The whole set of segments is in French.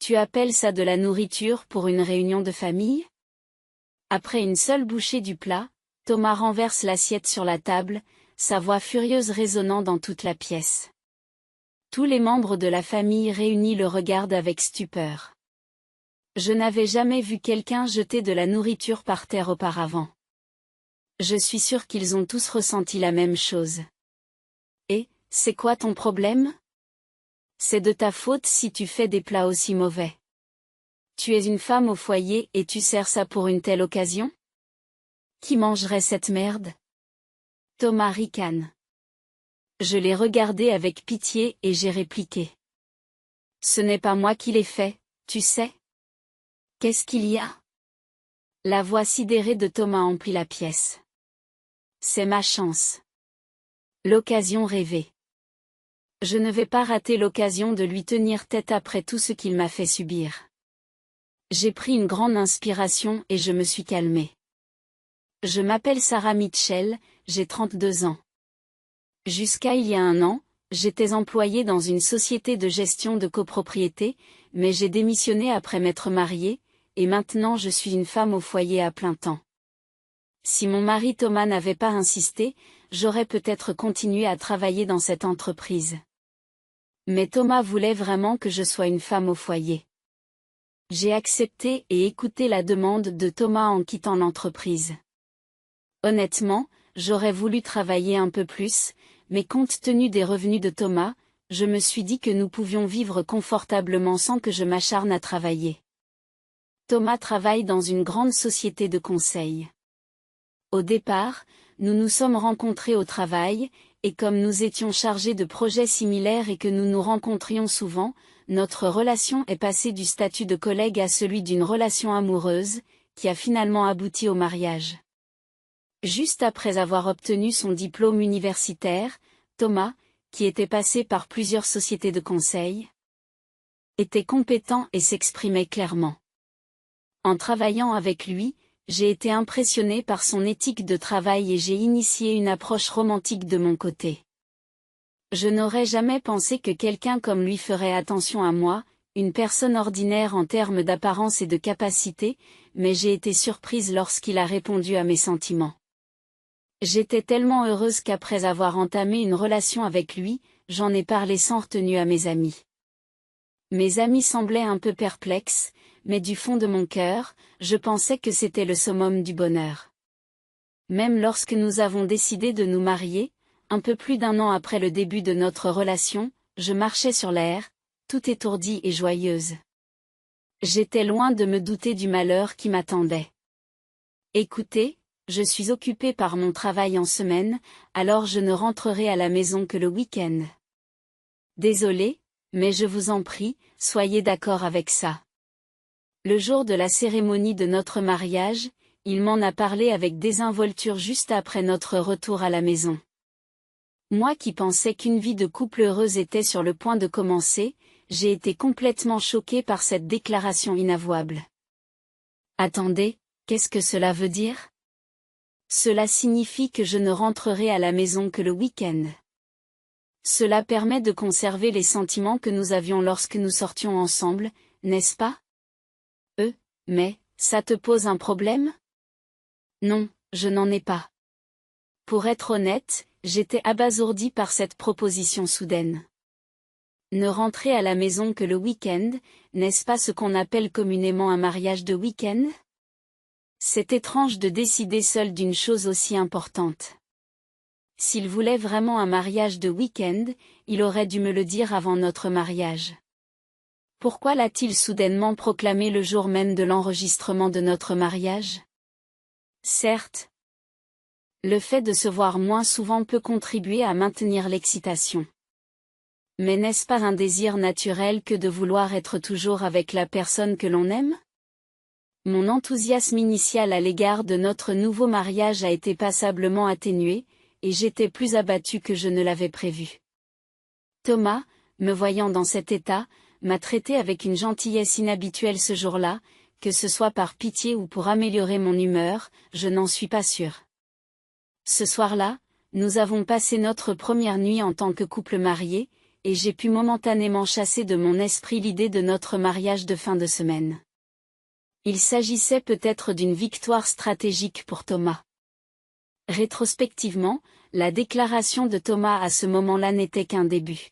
Tu appelles ça de la nourriture pour une réunion de famille? Après une seule bouchée du plat, Thomas renverse l'assiette sur la table, sa voix furieuse résonnant dans toute la pièce. Tous les membres de la famille réunis le regardent avec stupeur. Je n'avais jamais vu quelqu'un jeter de la nourriture par terre auparavant. Je suis sûre qu'ils ont tous ressenti la même chose. Et, c'est quoi ton problème? C'est de ta faute si tu fais des plats aussi mauvais. Tu es une femme au foyer et tu sers ça pour une telle occasion? Qui mangerait cette merde? Thomas ricane. Je l'ai regardé avec pitié et j'ai répliqué. Ce n'est pas moi qui l'ai fait, tu sais. Qu'est-ce qu'il y a? La voix sidérée de Thomas emplit la pièce. C'est ma chance. L'occasion rêvée. Je ne vais pas rater l'occasion de lui tenir tête après tout ce qu'il m'a fait subir. J'ai pris une grande inspiration et je me suis calmée. Je m'appelle Sarah Mitchell, j'ai 32 ans. Jusqu'à il y a un an, j'étais employée dans une société de gestion de copropriété, mais j'ai démissionné après m'être mariée, et maintenant je suis une femme au foyer à plein temps. Si mon mari Thomas n'avait pas insisté, j'aurais peut-être continué à travailler dans cette entreprise. Mais Thomas voulait vraiment que je sois une femme au foyer. J'ai accepté et écouté la demande de Thomas en quittant l'entreprise. Honnêtement, j'aurais voulu travailler un peu plus, mais compte tenu des revenus de Thomas, je me suis dit que nous pouvions vivre confortablement sans que je m'acharne à travailler. Thomas travaille dans une grande société de conseil. Au départ, nous nous sommes rencontrés au travail, et comme nous étions chargés de projets similaires et que nous nous rencontrions souvent, notre relation est passée du statut de collègue à celui d'une relation amoureuse, qui a finalement abouti au mariage. Juste après avoir obtenu son diplôme universitaire, Thomas, qui était passé par plusieurs sociétés de conseil, était compétent et s'exprimait clairement. En travaillant avec lui, j'ai été impressionnée par son éthique de travail et j'ai initié une approche romantique de mon côté. Je n'aurais jamais pensé que quelqu'un comme lui ferait attention à moi, une personne ordinaire en termes d'apparence et de capacité, mais j'ai été surprise lorsqu'il a répondu à mes sentiments. J'étais tellement heureuse qu'après avoir entamé une relation avec lui, j'en ai parlé sans retenue à mes amis. Mes amis semblaient un peu perplexes, mais du fond de mon cœur, je pensais que c'était le summum du bonheur. Même lorsque nous avons décidé de nous marier, un peu plus d'un an après le début de notre relation, je marchais sur l'air, tout étourdie et joyeuse. J'étais loin de me douter du malheur qui m'attendait. Écoutez, je suis occupée par mon travail en semaine, alors je ne rentrerai à la maison que le week-end. Désolée, mais je vous en prie, soyez d'accord avec ça. Le jour de la cérémonie de notre mariage, il m'en a parlé avec désinvolture juste après notre retour à la maison. Moi qui pensais qu'une vie de couple heureuse était sur le point de commencer, j'ai été complètement choquée par cette déclaration inavouable. Attendez, qu'est-ce que cela veut dire? Cela signifie que je ne rentrerai à la maison que le week-end. Cela permet de conserver les sentiments que nous avions lorsque nous sortions ensemble, n'est-ce pas? Mais, ça te pose un problème? Non, je n'en ai pas. Pour être honnête, j'étais abasourdie par cette proposition soudaine. Ne rentrer à la maison que le week-end, n'est-ce pas ce qu'on appelle communément un mariage de week-end? C'est étrange de décider seul d'une chose aussi importante. S'il voulait vraiment un mariage de week-end, il aurait dû me le dire avant notre mariage. Pourquoi l'a-t-il soudainement proclamé le jour même de l'enregistrement de notre mariage? Certes, le fait de se voir moins souvent peut contribuer à maintenir l'excitation. Mais n'est-ce pas un désir naturel que de vouloir être toujours avec la personne que l'on aime? Mon enthousiasme initial à l'égard de notre nouveau mariage a été passablement atténué, et j'étais plus abattue que je ne l'avais prévu. Thomas, me voyant dans cet état, m'a traité avec une gentillesse inhabituelle ce jour-là, que ce soit par pitié ou pour améliorer mon humeur, je n'en suis pas sûre. Ce soir-là, nous avons passé notre première nuit en tant que couple marié, et j'ai pu momentanément chasser de mon esprit l'idée de notre mariage de fin de semaine. Il s'agissait peut-être d'une victoire stratégique pour Thomas. Rétrospectivement, la déclaration de Thomas à ce moment-là n'était qu'un début.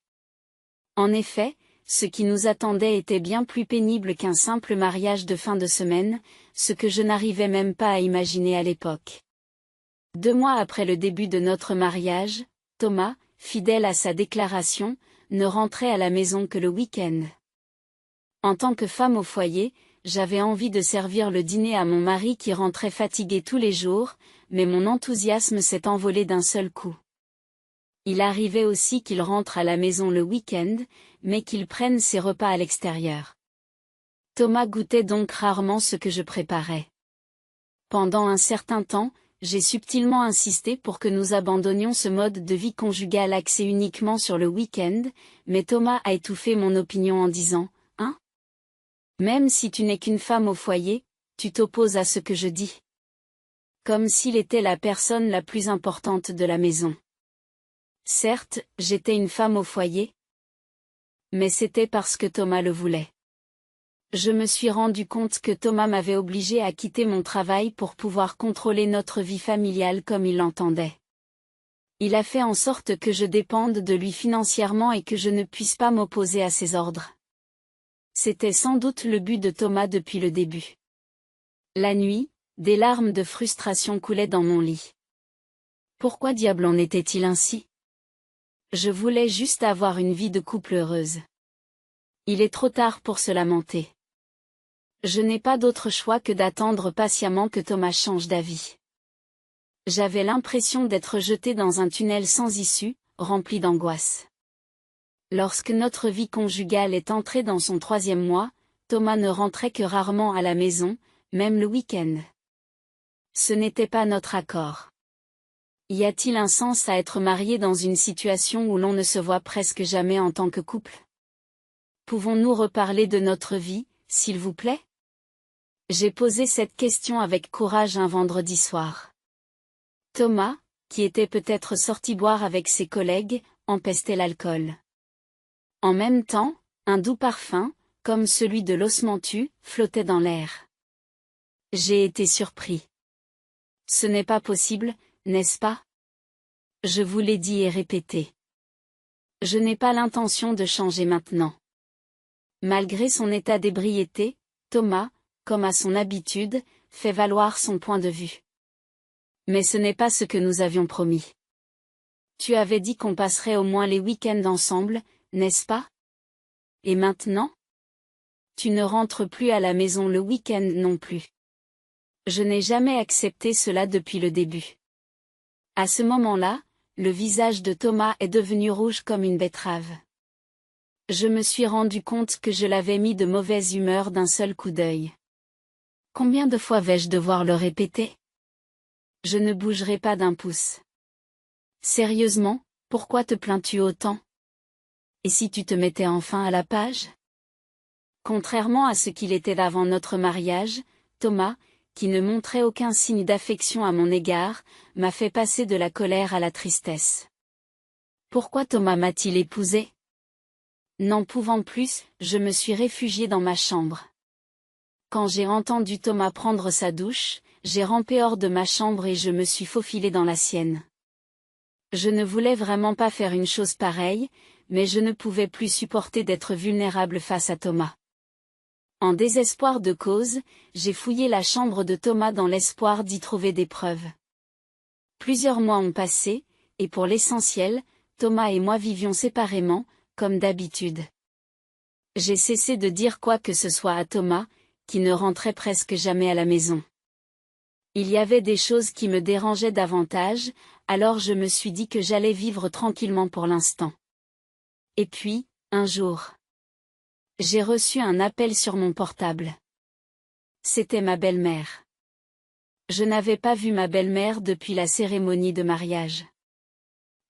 En effet, ce qui nous attendait était bien plus pénible qu'un simple mariage de fin de semaine, ce que je n'arrivais même pas à imaginer à l'époque. 2 mois après le début de notre mariage, Thomas, fidèle à sa déclaration, ne rentrait à la maison que le week-end. En tant que femme au foyer, j'avais envie de servir le dîner à mon mari qui rentrait fatigué tous les jours, mais mon enthousiasme s'est envolé d'un seul coup. Il arrivait aussi qu'il rentre à la maison le week-end, mais qu'il prenne ses repas à l'extérieur. Thomas goûtait donc rarement ce que je préparais. Pendant un certain temps, j'ai subtilement insisté pour que nous abandonnions ce mode de vie conjugal axé uniquement sur le week-end, mais Thomas a étouffé mon opinion en disant « Hein ? Même si tu n'es qu'une femme au foyer, tu t'opposes à ce que je dis. » Comme s'il était la personne la plus importante de la maison. Certes, j'étais une femme au foyer. Mais c'était parce que Thomas le voulait. Je me suis rendu compte que Thomas m'avait obligé à quitter mon travail pour pouvoir contrôler notre vie familiale comme il l'entendait. Il a fait en sorte que je dépende de lui financièrement et que je ne puisse pas m'opposer à ses ordres. C'était sans doute le but de Thomas depuis le début. La nuit, des larmes de frustration coulaient dans mon lit. Pourquoi diable en était-il ainsi ? Je voulais juste avoir une vie de couple heureuse. Il est trop tard pour se lamenter. Je n'ai pas d'autre choix que d'attendre patiemment que Thomas change d'avis. J'avais l'impression d'être jeté dans un tunnel sans issue, rempli d'angoisse. Lorsque notre vie conjugale est entrée dans son 3e mois, Thomas ne rentrait que rarement à la maison, même le week-end. Ce n'était pas notre accord. Y a-t-il un sens à être marié dans une situation où l'on ne se voit presque jamais en tant que couple ? Pouvons-nous reparler de notre vie, s'il vous plaît ? J'ai posé cette question avec courage un vendredi soir. Thomas, qui était peut-être sorti boire avec ses collègues, empestait l'alcool. En même temps, un doux parfum, comme celui de l'osmanthus, flottait dans l'air. J'ai été surpris. Ce n'est pas possible, n'est-ce pas ? Je vous l'ai dit et répété. Je n'ai pas l'intention de changer maintenant. Malgré son état d'ébriété, Thomas, comme à son habitude, fait valoir son point de vue. Mais ce n'est pas ce que nous avions promis. Tu avais dit qu'on passerait au moins les week-ends ensemble, n'est-ce pas ? Et maintenant ? Tu ne rentres plus à la maison le week-end non plus. Je n'ai jamais accepté cela depuis le début. À ce moment-là, le visage de Thomas est devenu rouge comme une betterave. Je me suis rendu compte que je l'avais mis de mauvaise humeur d'un seul coup d'œil. Combien de fois vais-je devoir le répéter ? Je ne bougerai pas d'un pouce. Sérieusement, pourquoi te plains-tu autant ? Et si tu te mettais enfin à la page ? Contrairement à ce qu'il était avant notre mariage, Thomas, qui ne montrait aucun signe d'affection à mon égard, m'a fait passer de la colère à la tristesse. Pourquoi Thomas m'a-t-il épousée ? N'en pouvant plus, je me suis réfugiée dans ma chambre. Quand j'ai entendu Thomas prendre sa douche, j'ai rampé hors de ma chambre et je me suis faufilée dans la sienne. Je ne voulais vraiment pas faire une chose pareille, mais je ne pouvais plus supporter d'être vulnérable face à Thomas. En désespoir de cause, j'ai fouillé la chambre de Thomas dans l'espoir d'y trouver des preuves. Plusieurs mois ont passé, et pour l'essentiel, Thomas et moi vivions séparément, comme d'habitude. J'ai cessé de dire quoi que ce soit à Thomas, qui ne rentrait presque jamais à la maison. Il y avait des choses qui me dérangeaient davantage, alors je me suis dit que j'allais vivre tranquillement pour l'instant. Et puis, un jour, j'ai reçu un appel sur mon portable. C'était ma belle-mère. Je n'avais pas vu ma belle-mère depuis la cérémonie de mariage.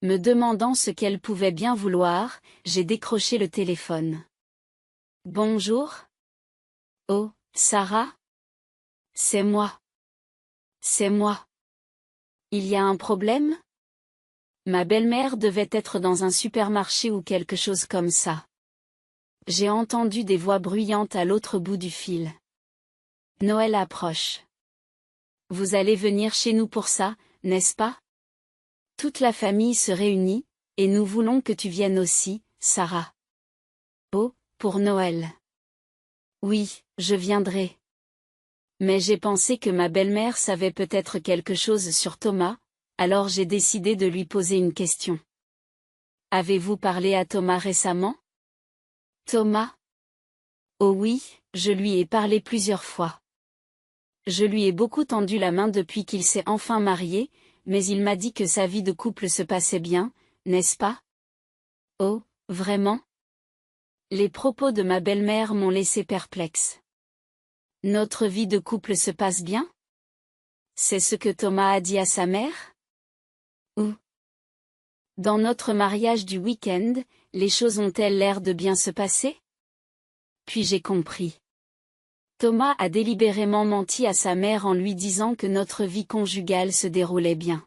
Me demandant ce qu'elle pouvait bien vouloir, j'ai décroché le téléphone. Bonjour. Oh, Sarah ? C'est moi. C'est moi. Il y a un problème ? Ma belle-mère devait être dans un supermarché ou quelque chose comme ça. J'ai entendu des voix bruyantes à l'autre bout du fil. Noël approche. Vous allez venir chez nous pour ça, n'est-ce pas? Toute la famille se réunit, et nous voulons que tu viennes aussi, Sarah. Oh, pour Noël. Oui, je viendrai. Mais j'ai pensé que ma belle-mère savait peut-être quelque chose sur Thomas, alors j'ai décidé de lui poser une question. Avez-vous parlé à Thomas récemment? Thomas? Oh oui, je lui ai parlé plusieurs fois. Je lui ai beaucoup tendu la main depuis qu'il s'est enfin marié, mais il m'a dit que sa vie de couple se passait bien, n'est-ce pas? Oh, vraiment? Les propos de ma belle-mère m'ont laissé perplexe. Notre vie de couple se passe bien? C'est ce que Thomas a dit à sa mère? Ou dans notre mariage du week-end, les choses ont-elles l'air de bien se passer? Puis j'ai compris. Thomas a délibérément menti à sa mère en lui disant que notre vie conjugale se déroulait bien.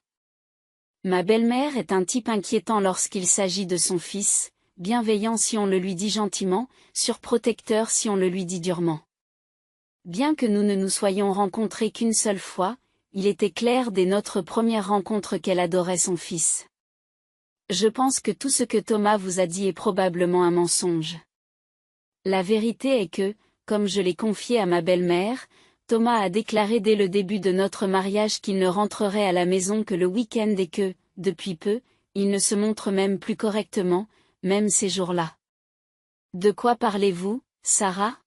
Ma belle-mère est un type inquiétant lorsqu'il s'agit de son fils, bienveillant si on le lui dit gentiment, surprotecteur si on le lui dit durement. Bien que nous ne nous soyons rencontrés qu'une seule fois, il était clair dès notre première rencontre qu'elle adorait son fils. Je pense que tout ce que Thomas vous a dit est probablement un mensonge. La vérité est que, comme je l'ai confié à ma belle-mère, Thomas a déclaré dès le début de notre mariage qu'il ne rentrerait à la maison que le week-end et que, depuis peu, il ne se montre même plus correctement, même ces jours-là. De quoi parlez-vous, Sarah?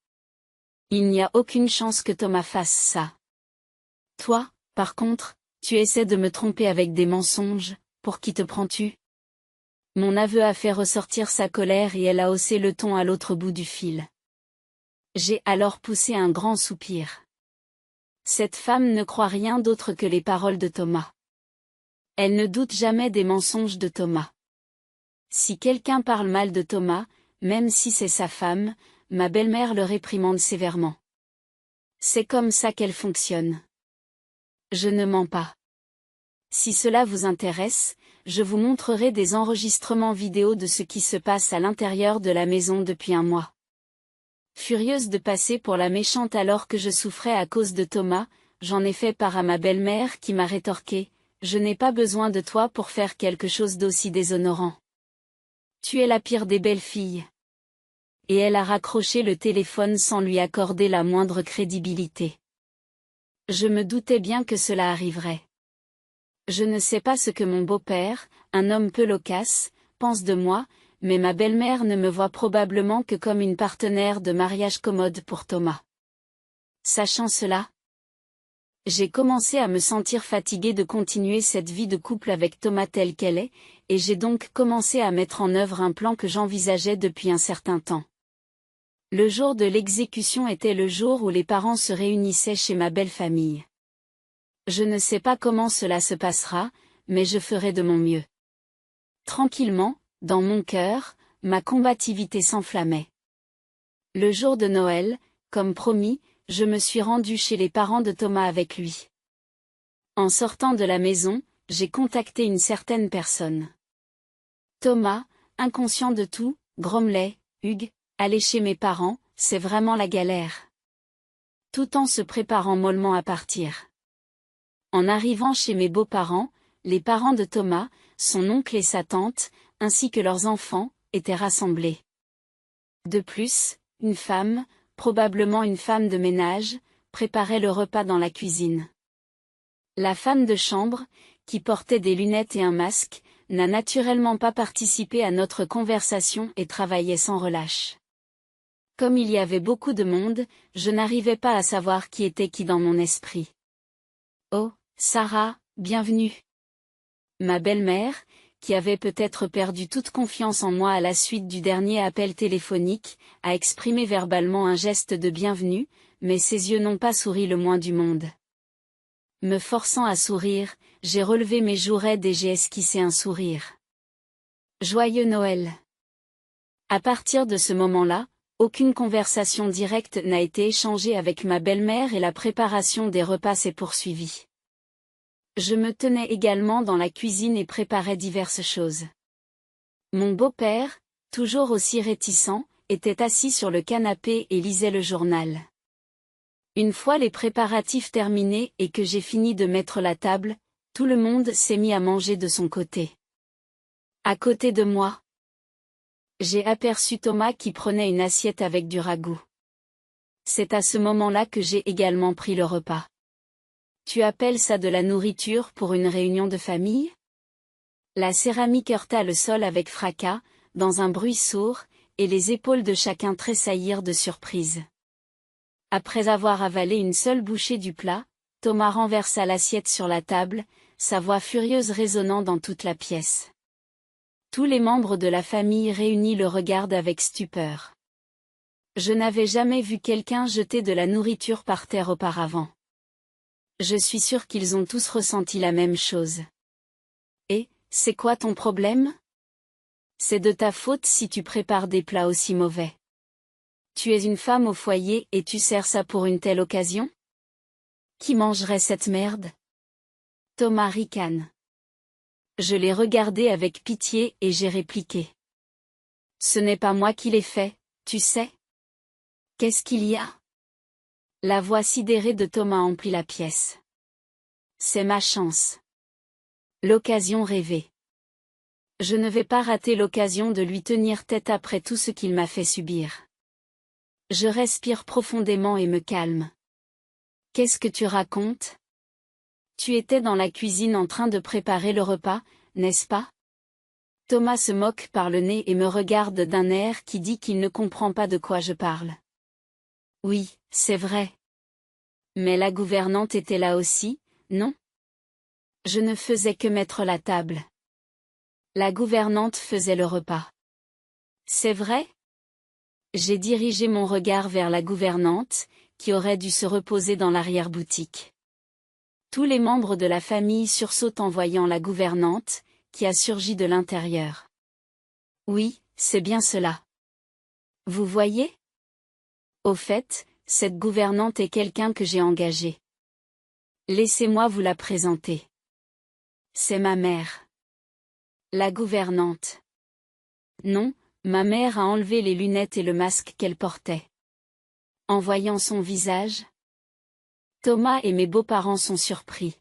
Il n'y a aucune chance que Thomas fasse ça. Toi, par contre, tu essaies de me tromper avec des mensonges, pour qui te prends-tu? Mon aveu a fait ressortir sa colère et elle a haussé le ton à l'autre bout du fil. J'ai alors poussé un grand soupir. Cette femme ne croit rien d'autre que les paroles de Thomas. Elle ne doute jamais des mensonges de Thomas. Si quelqu'un parle mal de Thomas, même si c'est sa femme, ma belle-mère le réprimande sévèrement. C'est comme ça qu'elle fonctionne. Je ne mens pas. Si cela vous intéresse, je vous montrerai des enregistrements vidéo de ce qui se passe à l'intérieur de la maison depuis un mois. Furieuse de passer pour la méchante alors que je souffrais à cause de Thomas, j'en ai fait part à ma belle-mère qui m'a rétorqué, « Je n'ai pas besoin de toi pour faire quelque chose d'aussi déshonorant. Tu es la pire des belles-filles. » Et elle a raccroché le téléphone sans lui accorder la moindre crédibilité. Je me doutais bien que cela arriverait. Je ne sais pas ce que mon beau-père, un homme peu loquace, pense de moi, mais ma belle-mère ne me voit probablement que comme une partenaire de mariage commode pour Thomas. Sachant cela, j'ai commencé à me sentir fatiguée de continuer cette vie de couple avec Thomas telle qu'elle est, et j'ai donc commencé à mettre en œuvre un plan que j'envisageais depuis un certain temps. Le jour de l'exécution était le jour où les parents se réunissaient chez ma belle famille. Je ne sais pas comment cela se passera, mais je ferai de mon mieux. Tranquillement, dans mon cœur, ma combativité s'enflammait. Le jour de Noël, comme promis, je me suis rendue chez les parents de Thomas avec lui. En sortant de la maison, j'ai contacté une certaine personne. Thomas, inconscient de tout, grommelait, « Hugues, aller chez mes parents, c'est vraiment la galère. » Tout en se préparant mollement à partir. En arrivant chez mes beaux-parents, les parents de Thomas, son oncle et sa tante, ainsi que leurs enfants, étaient rassemblés. De plus, une femme, probablement une femme de ménage, préparait le repas dans la cuisine. La femme de chambre, qui portait des lunettes et un masque, n'a naturellement pas participé à notre conversation et travaillait sans relâche. Comme il y avait beaucoup de monde, je n'arrivais pas à savoir qui était qui dans mon esprit. Oh, Sarah, bienvenue. Ma belle-mère, qui avait peut-être perdu toute confiance en moi à la suite du dernier appel téléphonique, a exprimé verbalement un geste de bienvenue, mais ses yeux n'ont pas souri le moins du monde. Me forçant à sourire, j'ai relevé mes joues raides et j'ai esquissé un sourire. Joyeux Noël. À partir de ce moment-là, aucune conversation directe n'a été échangée avec ma belle-mère et la préparation des repas s'est poursuivie. Je me tenais également dans la cuisine et préparais diverses choses. Mon beau-père, toujours aussi réticent, était assis sur le canapé et lisait le journal. Une fois les préparatifs terminés et que j'ai fini de mettre la table, tout le monde s'est mis à manger de son côté. À côté de moi, j'ai aperçu Thomas qui prenait une assiette avec du ragoût. C'est à ce moment-là que j'ai également pris le repas. Tu appelles ça de la nourriture pour une réunion de famille? La céramique heurta le sol avec fracas, dans un bruit sourd, et les épaules de chacun tressaillirent de surprise. Après avoir avalé une seule bouchée du plat, Thomas renversa l'assiette sur la table, sa voix furieuse résonnant dans toute la pièce. Tous les membres de la famille réunis le regardent avec stupeur. Je n'avais jamais vu quelqu'un jeter de la nourriture par terre auparavant. Je suis sûr qu'ils ont tous ressenti la même chose. Et, c'est quoi ton problème? C'est de ta faute si tu prépares des plats aussi mauvais. Tu es une femme au foyer et tu sers ça pour une telle occasion? Qui mangerait cette merde? Thomas ricane. Je l'ai regardé avec pitié et j'ai répliqué. Ce n'est pas moi qui l'ai fait, tu sais. Qu'est-ce qu'il y a? La voix sidérée de Thomas emplit la pièce. C'est ma chance. L'occasion rêvée. Je ne vais pas rater l'occasion de lui tenir tête après tout ce qu'il m'a fait subir. Je respire profondément et me calme. Qu'est-ce que tu racontes? Tu étais dans la cuisine en train de préparer le repas, n'est-ce pas? Thomas se moque par le nez et me regarde d'un air qui dit qu'il ne comprend pas de quoi je parle. Oui, c'est vrai. Mais la gouvernante était là aussi, non? Je ne faisais que mettre la table. La gouvernante faisait le repas. C'est vrai? J'ai dirigé mon regard vers la gouvernante, qui aurait dû se reposer dans l'arrière-boutique. Tous les membres de la famille sursautent en voyant la gouvernante, qui a surgi de l'intérieur. Oui, c'est bien cela. Vous voyez? Au fait, cette gouvernante est quelqu'un que j'ai engagé. Laissez-moi vous la présenter. C'est ma mère. La gouvernante. Non, ma mère a enlevé les lunettes et le masque qu'elle portait. En voyant son visage, Thomas et mes beaux-parents sont surpris.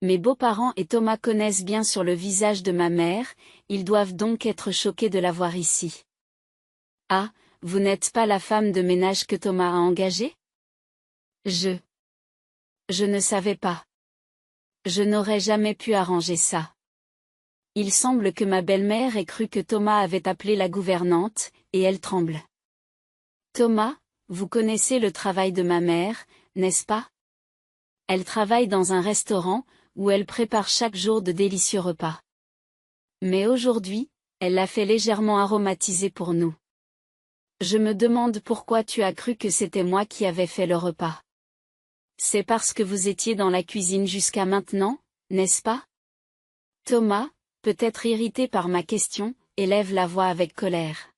Mes beaux-parents et Thomas connaissent bien sur le visage de ma mère, ils doivent donc être choqués de la voir ici. Ah, vous n'êtes pas la femme de ménage que Thomas a engagée? Je ne savais pas. Je n'aurais jamais pu arranger ça. Il semble que ma belle-mère ait cru que Thomas avait appelé la gouvernante, et elle tremble. Thomas, vous connaissez le travail de ma mère, n'est-ce pas? Elle travaille dans un restaurant, où elle prépare chaque jour de délicieux repas. Mais aujourd'hui, elle l'a fait légèrement aromatiser pour nous. Je me demande pourquoi tu as cru que c'était moi qui avais fait le repas. C'est parce que vous étiez dans la cuisine jusqu'à maintenant, n'est-ce pas? Thomas, peut-être irrité par ma question, élève la voix avec colère.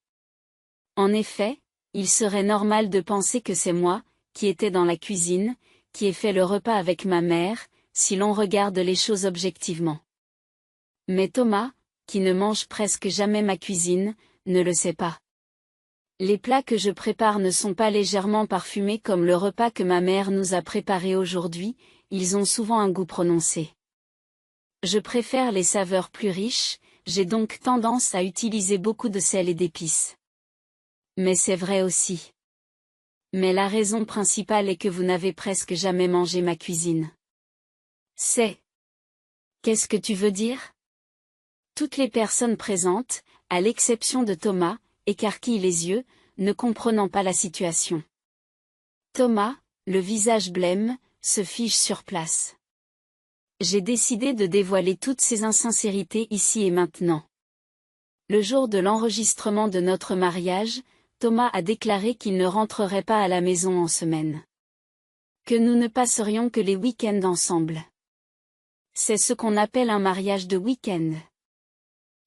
En effet, il serait normal de penser que c'est moi, qui étais dans la cuisine, qui ai fait le repas avec ma mère, si l'on regarde les choses objectivement. Mais Thomas, qui ne mange presque jamais ma cuisine, ne le sait pas. Les plats que je prépare ne sont pas légèrement parfumés comme le repas que ma mère nous a préparé aujourd'hui, ils ont souvent un goût prononcé. Je préfère les saveurs plus riches, j'ai donc tendance à utiliser beaucoup de sel et d'épices. Mais c'est vrai aussi. Mais la raison principale est que vous n'avez presque jamais mangé ma cuisine. Qu'est-ce que tu veux dire? Toutes les personnes présentes, à l'exception de Thomas, écarquillent les yeux, ne comprenant pas la situation. Thomas, le visage blême, se fige sur place. J'ai décidé de dévoiler toutes ces insincérités ici et maintenant. Le jour de l'enregistrement de notre mariage, Thomas a déclaré qu'il ne rentrerait pas à la maison en semaine. Que nous ne passerions que les week-ends ensemble. C'est ce qu'on appelle un mariage de week-end.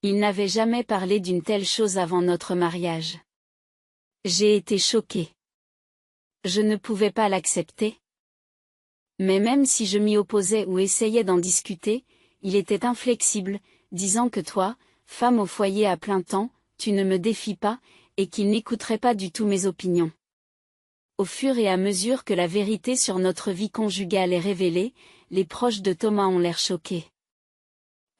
Il n'avait jamais parlé d'une telle chose avant notre mariage. J'ai été choquée. Je ne pouvais pas l'accepter. Mais même si je m'y opposais ou essayais d'en discuter, il était inflexible, disant que toi, femme au foyer à plein temps, tu ne me défies pas, et qu'il n'écouterait pas du tout mes opinions. Au fur et à mesure que la vérité sur notre vie conjugale est révélée, les proches de Thomas ont l'air choqués.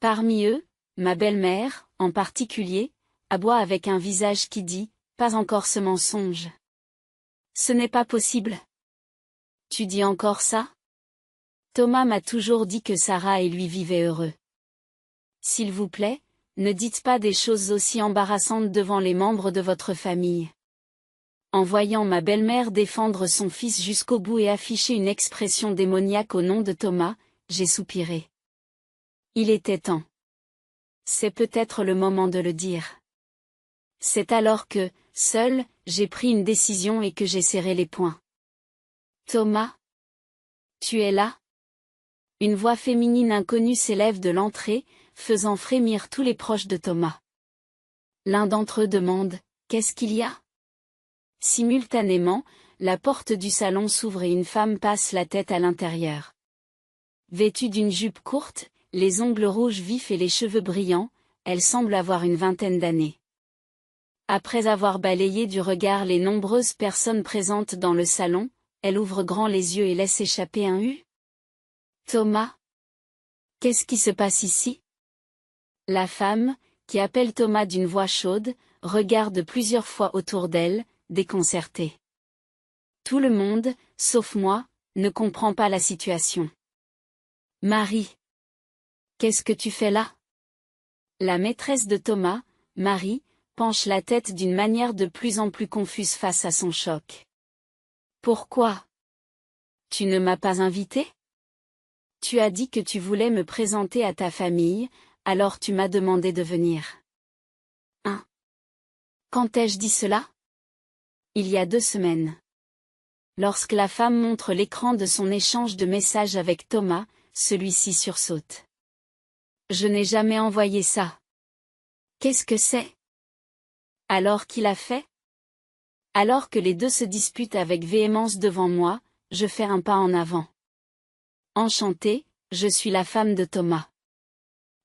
Parmi eux, ma belle-mère, en particulier, aboie avec un visage qui dit « Pas encore ce mensonge. Ce n'est pas possible. Tu dis encore ça ?» Thomas m'a toujours dit que Sarah et lui vivaient heureux. S'il vous plaît, ne dites pas des choses aussi embarrassantes devant les membres de votre famille. En voyant ma belle-mère défendre son fils jusqu'au bout et afficher une expression démoniaque au nom de Thomas, j'ai soupiré. Il était temps. C'est peut-être le moment de le dire. C'est alors que, seul, j'ai pris une décision et que j'ai serré les poings. Thomas? Tu es là? Une voix féminine inconnue s'élève de l'entrée, faisant frémir tous les proches de Thomas. L'un d'entre eux demande « Qu'est-ce qu'il y a ?» Simultanément, la porte du salon s'ouvre et une femme passe la tête à l'intérieur. Vêtue d'une jupe courte, les ongles rouges vifs et les cheveux brillants, elle semble avoir une vingtaine d'années. Après avoir balayé du regard les nombreuses personnes présentes dans le salon, elle ouvre grand les yeux et laisse échapper un « hu ». Thomas? Qu'est-ce qui se passe ici? La femme, qui appelle Thomas d'une voix chaude, regarde plusieurs fois autour d'elle, déconcertée. Tout le monde, sauf moi, ne comprend pas la situation. Marie. Qu'est-ce que tu fais là? La maîtresse de Thomas, Marie, penche la tête d'une manière de plus en plus confuse face à son choc. Pourquoi? Tu ne m'as pas invité? Tu as dit que tu voulais me présenter à ta famille, alors tu m'as demandé de venir. Quand ai-je dit cela? Il y a 2 semaines. Lorsque la femme montre l'écran de son échange de messages avec Thomas, celui-ci sursaute. Je n'ai jamais envoyé ça. Qu'est-ce que c'est? Alors qu'il a fait? Alors que les deux se disputent avec véhémence devant moi, je fais un pas en avant. Enchantée, je suis la femme de Thomas.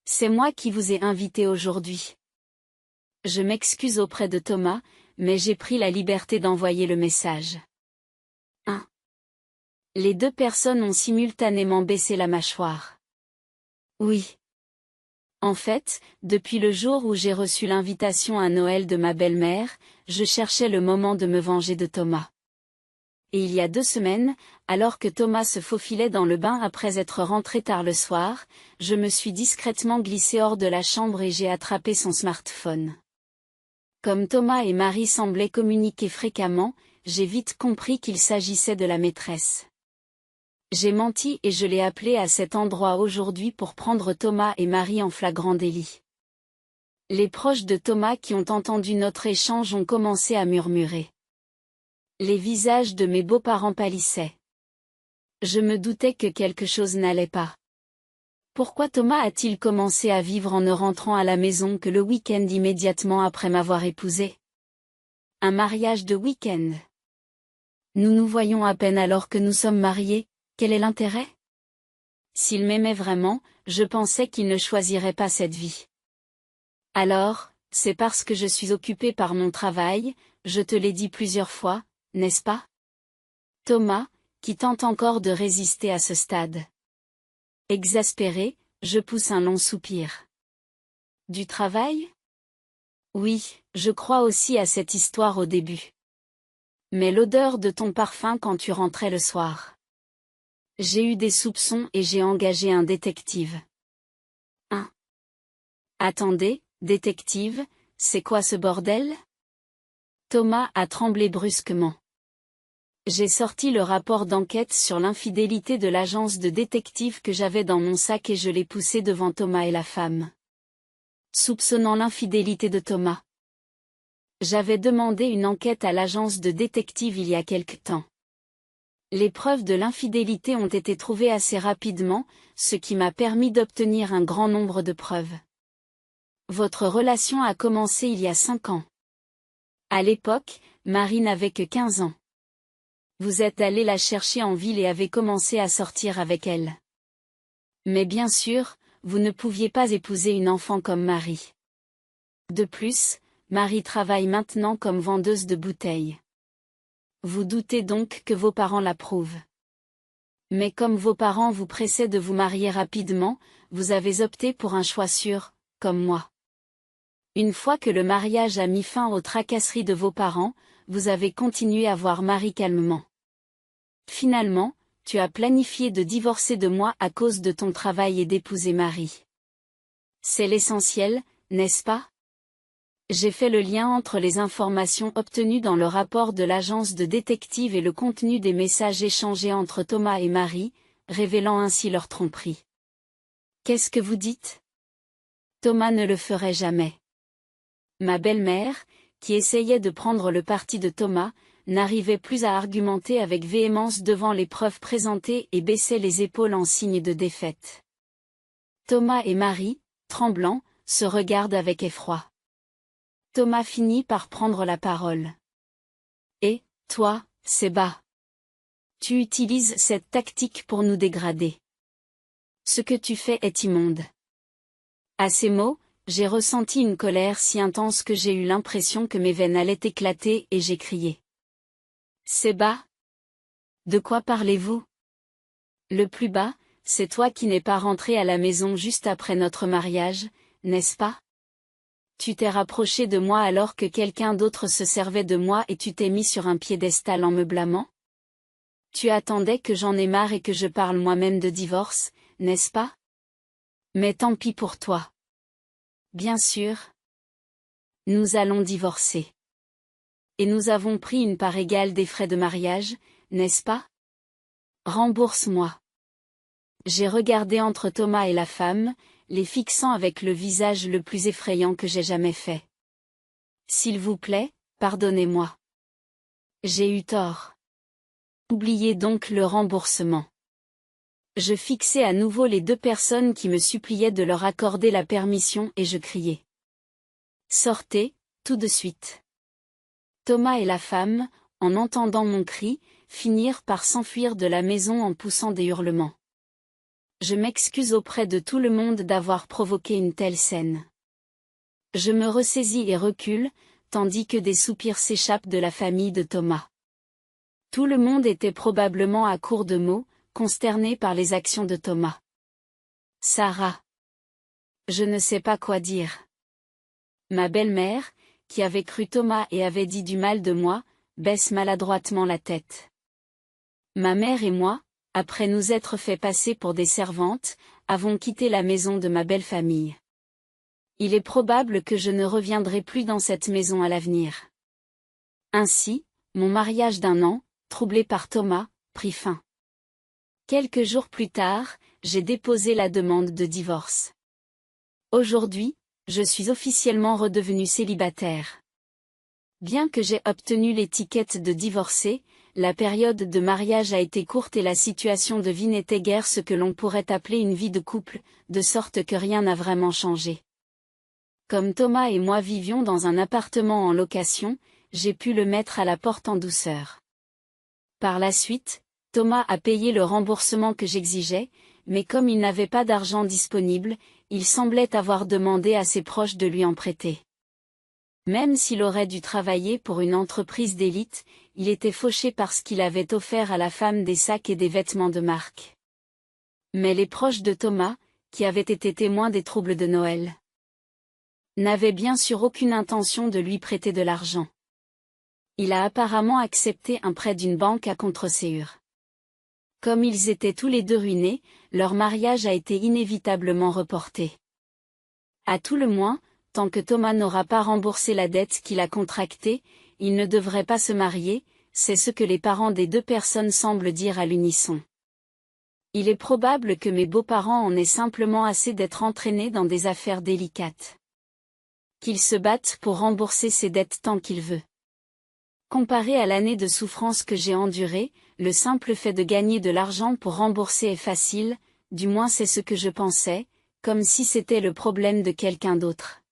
C'est moi qui vous ai invité aujourd'hui. Je m'excuse auprès de Thomas, mais j'ai pris la liberté d'envoyer le message. Les 2 personnes ont simultanément baissé la mâchoire. Oui. En fait, depuis le jour où j'ai reçu l'invitation à Noël de ma belle-mère, je cherchais le moment de me venger de Thomas. Et il y a 2 semaines, alors que Thomas se faufilait dans le bain après être rentré tard le soir, je me suis discrètement glissé hors de la chambre et j'ai attrapé son smartphone. Comme Thomas et Marie semblaient communiquer fréquemment, j'ai vite compris qu'il s'agissait de la maîtresse. J'ai menti et je l'ai appelé à cet endroit aujourd'hui pour prendre Thomas et Marie en flagrant délit. Les proches de Thomas qui ont entendu notre échange ont commencé à murmurer. Les visages de mes beaux-parents pâlissaient. Je me doutais que quelque chose n'allait pas. Pourquoi Thomas a-t-il commencé à vivre en ne rentrant à la maison que le week-end immédiatement après m'avoir épousée? Un mariage de week-end. Nous nous voyons à peine alors que nous sommes mariés, quel est l'intérêt? S'il m'aimait vraiment, je pensais qu'il ne choisirait pas cette vie. Alors, c'est parce que je suis occupée par mon travail, je te l'ai dit plusieurs fois, n'est-ce pas? Thomas, qui tente encore de résister à ce stade. Exaspéré, je pousse un long soupir. Du travail? Oui, je crois aussi à cette histoire au début. Mais l'odeur de ton parfum quand tu rentrais le soir. J'ai eu des soupçons et j'ai engagé un détective. Attendez, détective, c'est quoi ce bordel? Thomas a tremblé brusquement. J'ai sorti le rapport d'enquête sur l'infidélité de l'agence de détective que j'avais dans mon sac et je l'ai poussé devant Thomas et la femme. Soupçonnant l'infidélité de Thomas. J'avais demandé une enquête à l'agence de détective il y a quelque temps. Les preuves de l'infidélité ont été trouvées assez rapidement, ce qui m'a permis d'obtenir un grand nombre de preuves. Votre relation a commencé il y a 5 ans. À l'époque, Marie n'avait que 15 ans. Vous êtes allé la chercher en ville et avez commencé à sortir avec elle. Mais bien sûr, vous ne pouviez pas épouser une enfant comme Marie. De plus, Marie travaille maintenant comme vendeuse de bouteilles. Vous doutez donc que vos parents l'approuvent. Mais comme vos parents vous pressaient de vous marier rapidement, vous avez opté pour un choix sûr, comme moi. Une fois que le mariage a mis fin aux tracasseries de vos parents, vous avez continué à voir Marie calmement. Finalement, tu as planifié de divorcer de moi à cause de ton travail et d'épouser Marie. C'est l'essentiel, n'est-ce pas? J'ai fait le lien entre les informations obtenues dans le rapport de l'agence de détective et le contenu des messages échangés entre Thomas et Marie, révélant ainsi leur tromperie. Qu'est-ce que vous dites? Thomas ne le ferait jamais. Ma belle-mère, qui essayait de prendre le parti de Thomas, n'arrivait plus à argumenter avec véhémence devant les preuves présentées et baissait les épaules en signe de défaite. Thomas et Marie, tremblants, se regardent avec effroi. Thomas finit par prendre la parole. Et, toi, Séba, tu utilises cette tactique pour nous dégrader. Ce que tu fais est immonde. À ces mots, j'ai ressenti une colère si intense que j'ai eu l'impression que mes veines allaient éclater et j'ai crié. Séba? De quoi parlez-vous? Le plus bas, c'est toi qui n'es pas rentré à la maison juste après notre mariage, n'est-ce pas? Tu t'es rapproché de moi alors que quelqu'un d'autre se servait de moi et tu t'es mis sur un piédestal en me blâmant? Tu attendais que j'en ai marre et que je parle moi-même de divorce, n'est-ce pas? Mais tant pis pour toi. Bien sûr. Nous allons divorcer. Et nous avons pris une part égale des frais de mariage, n'est-ce pas? Rembourse-moi. J'ai regardé entre Thomas et la femme, les fixant avec le visage le plus effrayant que j'ai jamais fait. S'il vous plaît, pardonnez-moi. J'ai eu tort. Oubliez donc le remboursement. Je fixai à nouveau les deux personnes qui me suppliaient de leur accorder la permission et je criai. Sortez, tout de suite. Thomas et la femme, en entendant mon cri, finirent par s'enfuir de la maison en poussant des hurlements. Je m'excuse auprès de tout le monde d'avoir provoqué une telle scène. Je me ressaisis et recule, tandis que des soupirs s'échappent de la famille de Thomas. Tout le monde était probablement à court de mots, consterné par les actions de Thomas. Sarah. Je ne sais pas quoi dire. Ma belle-mère, qui avait cru Thomas et avait dit du mal de moi, baisse maladroitement la tête. Ma mère et moi, après nous être fait passer pour des servantes, avons quitté la maison de ma belle famille. Il est probable que je ne reviendrai plus dans cette maison à l'avenir. Ainsi, mon mariage d'1 an, troublé par Thomas, prit fin. Quelques jours plus tard, j'ai déposé la demande de divorce. Aujourd'hui, je suis officiellement redevenu célibataire. Bien que j'ai obtenu l'étiquette de divorcé, la période de mariage a été courte et la situation de vie n'était guère ce que l'on pourrait appeler une vie de couple, de sorte que rien n'a vraiment changé. Comme Thomas et moi vivions dans un appartement en location, j'ai pu le mettre à la porte en douceur. Par la suite, Thomas a payé le remboursement que j'exigeais, mais comme il n'avait pas d'argent disponible, il semblait avoir demandé à ses proches de lui en prêter. Même s'il aurait dû travailler pour une entreprise d'élite, il était fauché parce qu'il avait offert à la femme des sacs et des vêtements de marque. Mais les proches de Thomas, qui avaient été témoins des troubles de Noël, n'avaient bien sûr aucune intention de lui prêter de l'argent. Il a apparemment accepté un prêt d'une banque à contre-sécurité. Comme ils étaient tous les deux ruinés, leur mariage a été inévitablement reporté. À tout le moins, tant que Thomas n'aura pas remboursé la dette qu'il a contractée, il ne devrait pas se marier, c'est ce que les parents des deux personnes semblent dire à l'unisson. Il est probable que mes beaux-parents en aient simplement assez d'être entraînés dans des affaires délicates. Qu'ils se battent pour rembourser ses dettes tant qu'il veut. Comparé à l'année de souffrance que j'ai endurée, le simple fait de gagner de l'argent pour rembourser est facile, du moins c'est ce que je pensais, comme si c'était le problème de quelqu'un d'autre.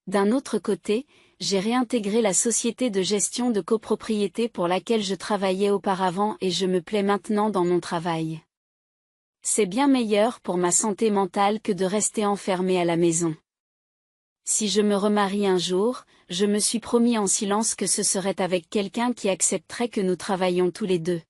D'un autre côté, J'ai réintégré la société de gestion de copropriété pour laquelle je travaillais auparavant et je me plais maintenant dans mon travail. C'est bien meilleur pour ma santé mentale que de rester enfermé à la maison. Si je me remarie un jour, je me suis promis en silence que ce serait avec quelqu'un qui accepterait que nous travaillions tous les deux.